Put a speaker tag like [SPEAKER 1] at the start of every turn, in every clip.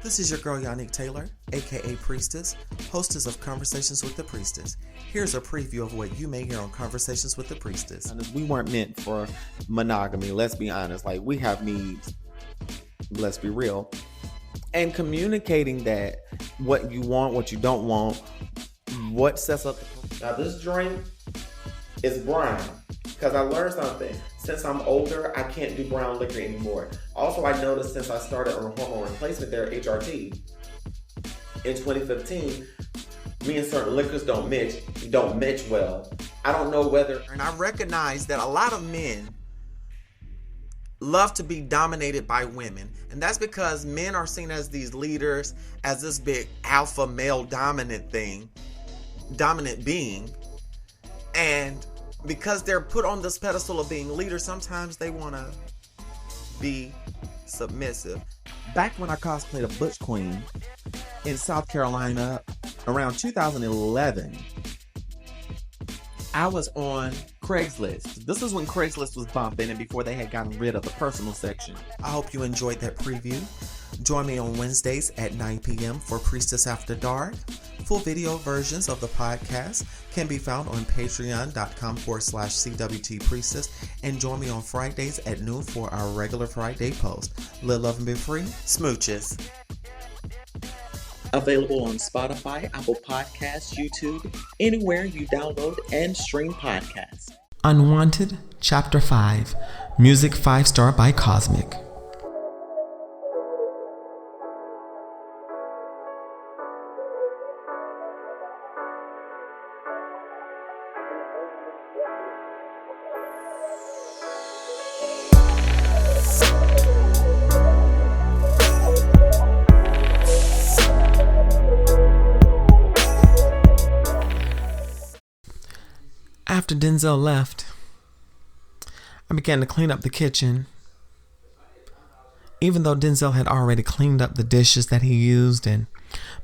[SPEAKER 1] This is your girl Yannick Taylor, aka Priestess, hostess of Conversations with the Priestess. Here's a preview of what you may hear on Conversations with the Priestess.
[SPEAKER 2] We weren't meant for monogamy, let's be honest. Like, we have needs, let's be real. And communicating that, what you want, what you don't want, what sets up. Now this drink is brown, because I learned something. Since I'm older, I can't do brown liquor anymore. Also, I noticed since I started on hormone replacement therapy, HRT, in 2015, me and certain liquors don't match well. I don't know whether...
[SPEAKER 1] And I recognize that a lot of men love to be dominated by women. And that's because men are seen as these leaders, as this big alpha male dominant being. And because they're put on this pedestal of being leaders, sometimes they want to be submissive.
[SPEAKER 2] Back when I cosplayed a Butch Queen in South Carolina around 2011, I was on Craigslist. This is when Craigslist was bumping and before they had gotten rid of the personal section.
[SPEAKER 1] I hope you enjoyed that preview. Join me on Wednesdays at 9 p.m. for Priestess After Dark. Full video versions of the podcast can be found on patreon.com/CWTPriestess, and join me on Fridays at noon for our regular Friday post. Live, love, and be free. Smooches.
[SPEAKER 3] Available on Spotify, Apple Podcasts, YouTube, anywhere you download and stream podcasts.
[SPEAKER 1] Unwanted Chapter 5. Music 5-star by Cosmic. After Denzel left, I began to clean up the kitchen. Even though Denzel had already cleaned up the dishes that he used and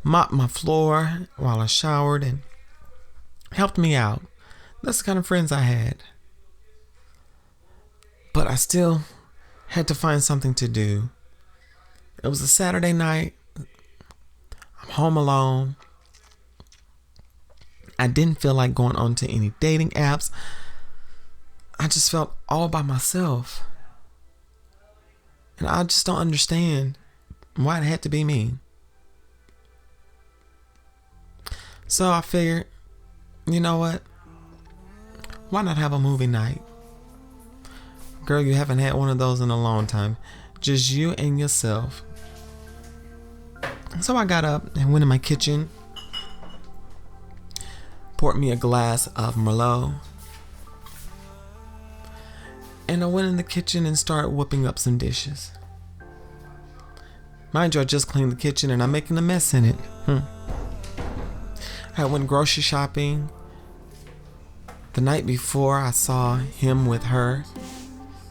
[SPEAKER 1] mopped my floor while I showered and helped me out. That's the kind of friends I had. But I still had to find something to do. It was a Saturday night. I'm home alone. I didn't feel like going on to any dating apps. I just felt all by myself. And I just don't understand why it had to be me. So I figured, you know what? Why not have a movie night? Girl, you haven't had one of those in a long time. Just you and yourself. So I got up and went in my kitchen. Poured me a glass of Merlot. And I went in the kitchen and started whipping up some dishes. Mind you, I just cleaned the kitchen and I'm making a mess in it. I went grocery shopping. The night before, I saw him with her.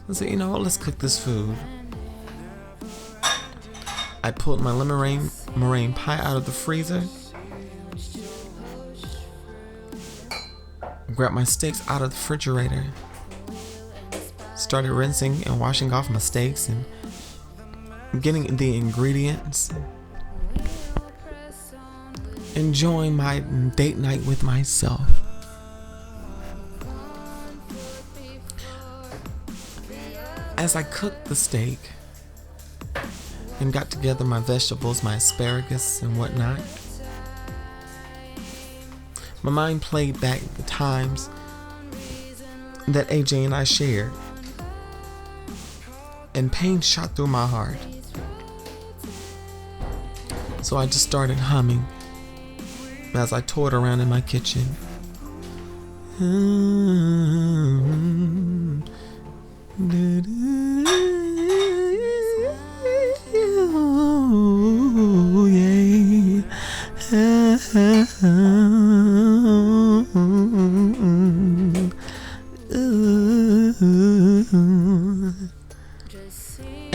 [SPEAKER 1] I said, you know what, let's cook this food. I pulled my lemon meringue pie out of the freezer. Grabbed my steaks out of the refrigerator. Started rinsing and washing off my steaks and getting the ingredients. Enjoying my date night with myself. As I cooked the steak and got together my vegetables, my asparagus and whatnot, my mind played back the times that AJ and I shared, and pain shot through my heart. So I just started humming as I toured around in my kitchen.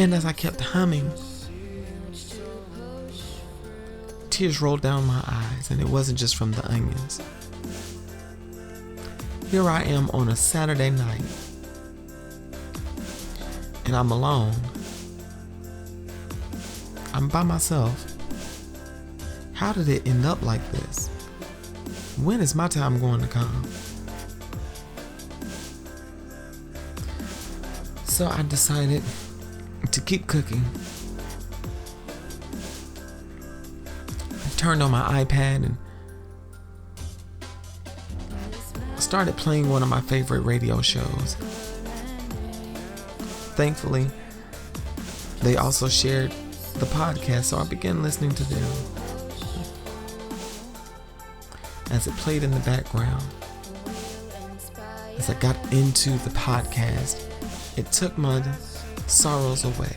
[SPEAKER 1] And as I kept humming, tears rolled down my eyes, and it wasn't just from the onions. Here I am on a Saturday night, and I'm alone. I'm by myself. How did it end up like this? When is my time going to come? So I decided to keep cooking. I turned on my iPad and started playing one of my favorite radio shows. Thankfully, they also shared the podcast, so I began listening to them. As it played in the background, as I got into the podcast, it took my sorrows away.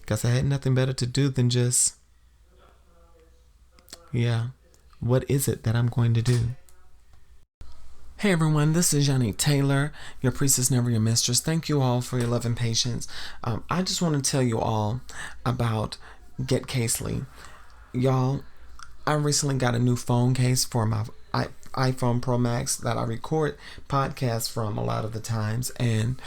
[SPEAKER 1] Guess I had nothing better to do than just, what is it that I'm going to do? Hey everyone, this is Yannick Taylor, your priestess, never your mistress. Thank you all for your love and patience. I just want to tell you all about Get Casely. Y'all, I recently got a new phone case for my iPhone Pro Max that I record podcasts from a lot of the times, and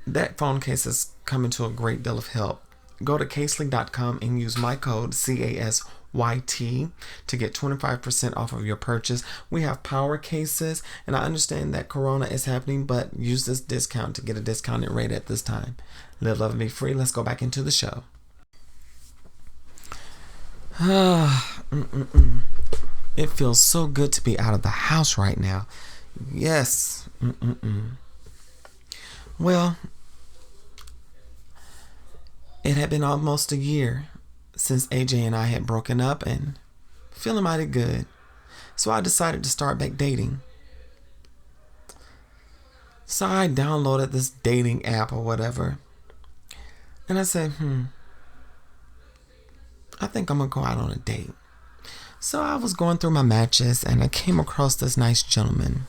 [SPEAKER 1] that phone case is coming to a great deal of help. Go to casely.com and use my code CASYT to get 25% off of your purchase. We have power cases, and I understand that Corona is happening, but use this discount to get a discounted rate at this time. Live, love, and be free. Let's go back into the show. It feels so good to be out of the house right now. Yes. Well, it had been almost a year since AJ and I had broken up and feeling mighty good. So I decided to start back dating. So I downloaded this dating app or whatever. And I said, I think I'm going to go out on a date. So I was going through my matches and I came across this nice gentleman.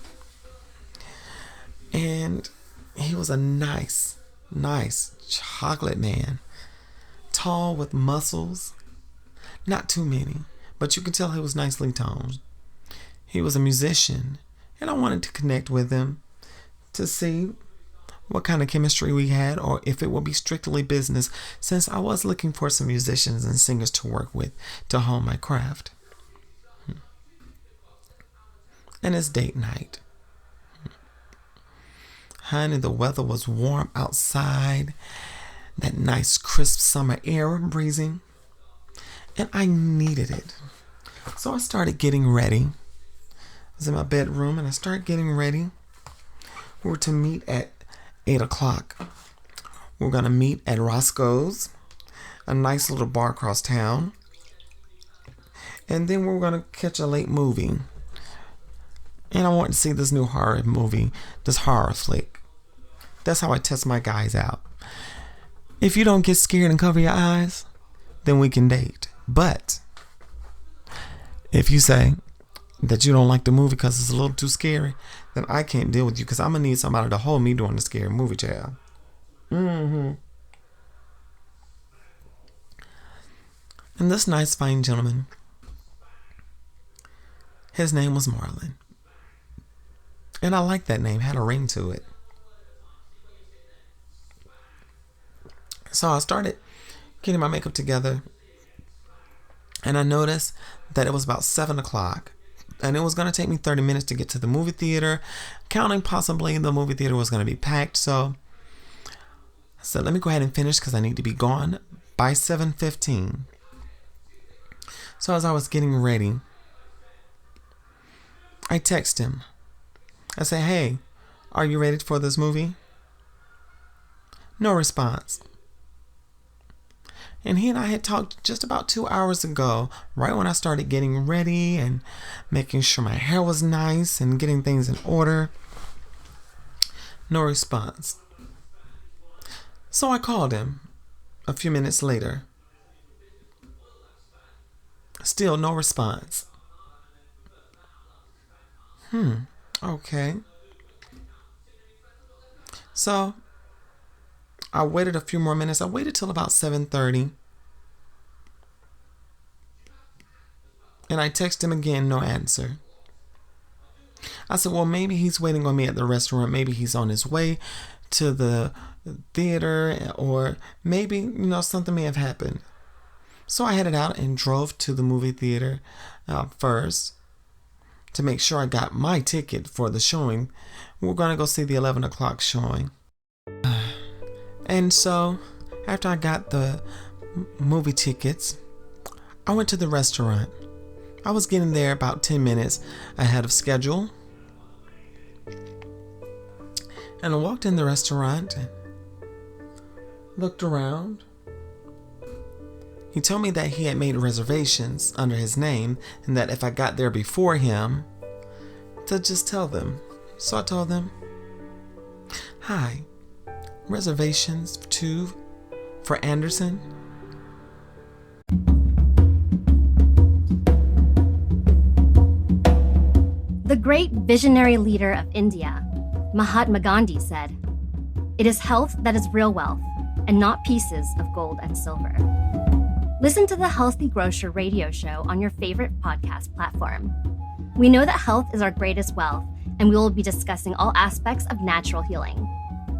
[SPEAKER 1] And he was a nice chocolate man. Tall with muscles. Not too many, but you can tell he was nicely toned. He was a musician, and I wanted to connect with him to see what kind of chemistry we had, or if it would be strictly business, since I was looking for some musicians and singers to work with to hone my craft. And it's date night. Honey, the weather was warm outside. That nice crisp summer air breezing. And I needed it. So I started getting ready. I was in my bedroom and I started getting ready. We were to meet at 8 o'clock. We were going to meet at Roscoe's, a nice little bar across town. And then we were going to catch a late movie. And I wanted to see this new horror movie, this horror flick. That's how I test my guys out. If you don't get scared and cover your eyes, then we can date. But if you say that you don't like the movie because it's a little too scary, then I can't deal with you, because I'm going to need somebody to hold me during the scary movie, child. And this nice, fine gentleman, his name was Marlon. And I liked that name, had a ring to it. So I started getting my makeup together, and I noticed that it was about 7 o'clock, and it was going to take me 30 minutes to get to the movie theater, counting possibly the movie theater was going to be packed. So I said, let me go ahead and finish because I need to be gone by 7:15. So as I was getting ready, I text him. I say, hey, are you ready for this movie? No response. And he and I had talked just about 2 hours ago, right when I started getting ready and making sure my hair was nice and getting things in order. No response. So I called him a few minutes later. Still no response. Okay. So I waited a few more minutes. I waited till about 7:30. And I texted him again, no answer. I said, well, maybe he's waiting on me at the restaurant. Maybe he's on his way to the theater, or maybe, something may have happened. So I headed out and drove to the movie theater first to make sure I got my ticket for the showing. We're going to go see the 11 o'clock showing. And so after I got the movie tickets, I went to the restaurant. I was getting there about 10 minutes ahead of schedule. And I walked in the restaurant and looked around. He told me that he had made reservations under his name and that if I got there before him, to just tell them. So I told them, "Hi, reservations for Anderson?"
[SPEAKER 4] The great visionary leader of India, Mahatma Gandhi, said, "It is health that is real wealth, and not pieces of gold and silver." Listen to the Healthy Grocer radio show on your favorite podcast platform. We know that health is our greatest wealth, and we will be discussing all aspects of natural healing.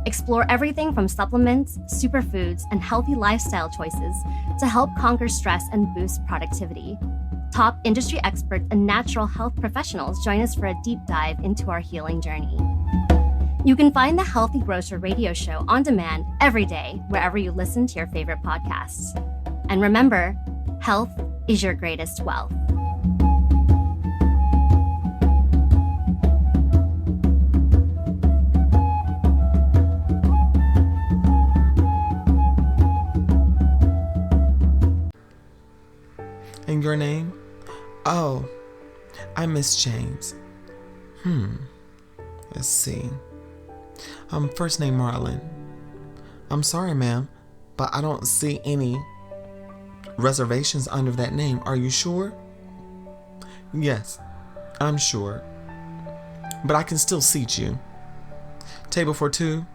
[SPEAKER 4] Explore everything from supplements, superfoods, and healthy lifestyle choices to help conquer stress and boost productivity. Top industry experts and natural health professionals join us for a deep dive into our healing journey. You can find the Healthy Grocer radio show on demand every day wherever you listen to your favorite podcasts. And remember, health is your greatest wealth.
[SPEAKER 1] And your name? Oh, I'm Miss James. Let's see. First name Marlon. I'm sorry, ma'am, but I don't see any reservations under that name. Are you sure? Yes, I'm sure. But I can still seat you. Table for two?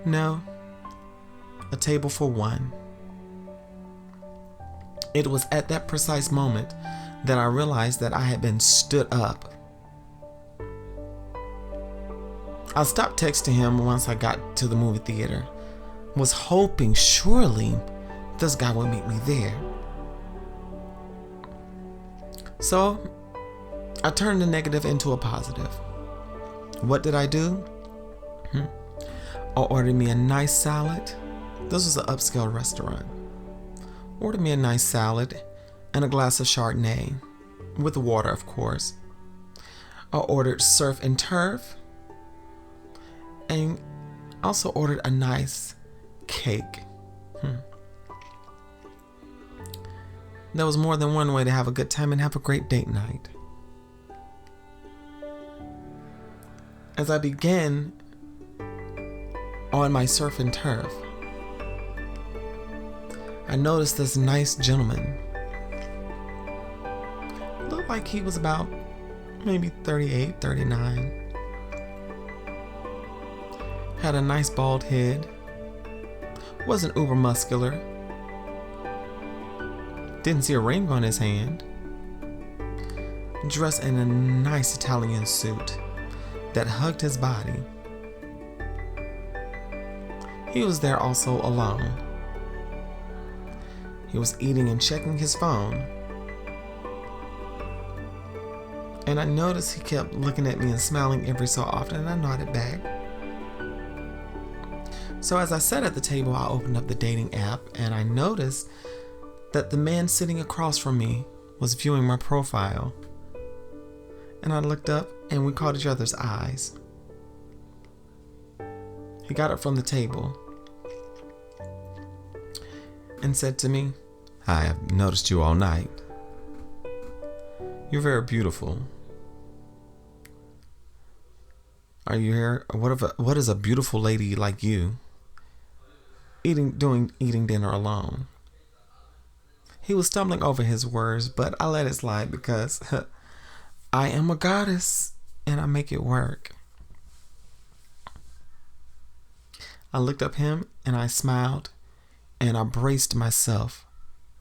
[SPEAKER 1] No, a table for one. It was at that precise moment that I realized that I had been stood up. I stopped texting him once I got to the movie theater. Was hoping surely this guy would meet me there. So I turned the negative into a positive. What did I do? I ordered me a nice salad. This was an upscale restaurant. Ordered me a nice salad and a glass of Chardonnay, with water, of course. I ordered surf and turf, and also ordered a nice cake. There was more than one way to have a good time and have a great date night. As I began on my surf and turf, I noticed this nice gentleman. Looked like he was about maybe 38, 39. Had a nice bald head. Wasn't uber muscular. Didn't see a ring on his hand. Dressed in a nice Italian suit that hugged his body. He was there also alone. He was eating and checking his phone. And I noticed he kept looking at me and smiling every so often, and I nodded back. So as I sat at the table, I opened up the dating app and I noticed that the man sitting across from me was viewing my profile. And I looked up and we caught each other's eyes. He got up from the table and said to me, "I have noticed you all night. You're very beautiful. Are you here? What is a beautiful lady like you eating dinner alone?" He was stumbling over his words, but I let it slide because I am a goddess and I make it work. I looked up him and I smiled and I braced myself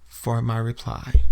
[SPEAKER 1] for my reply.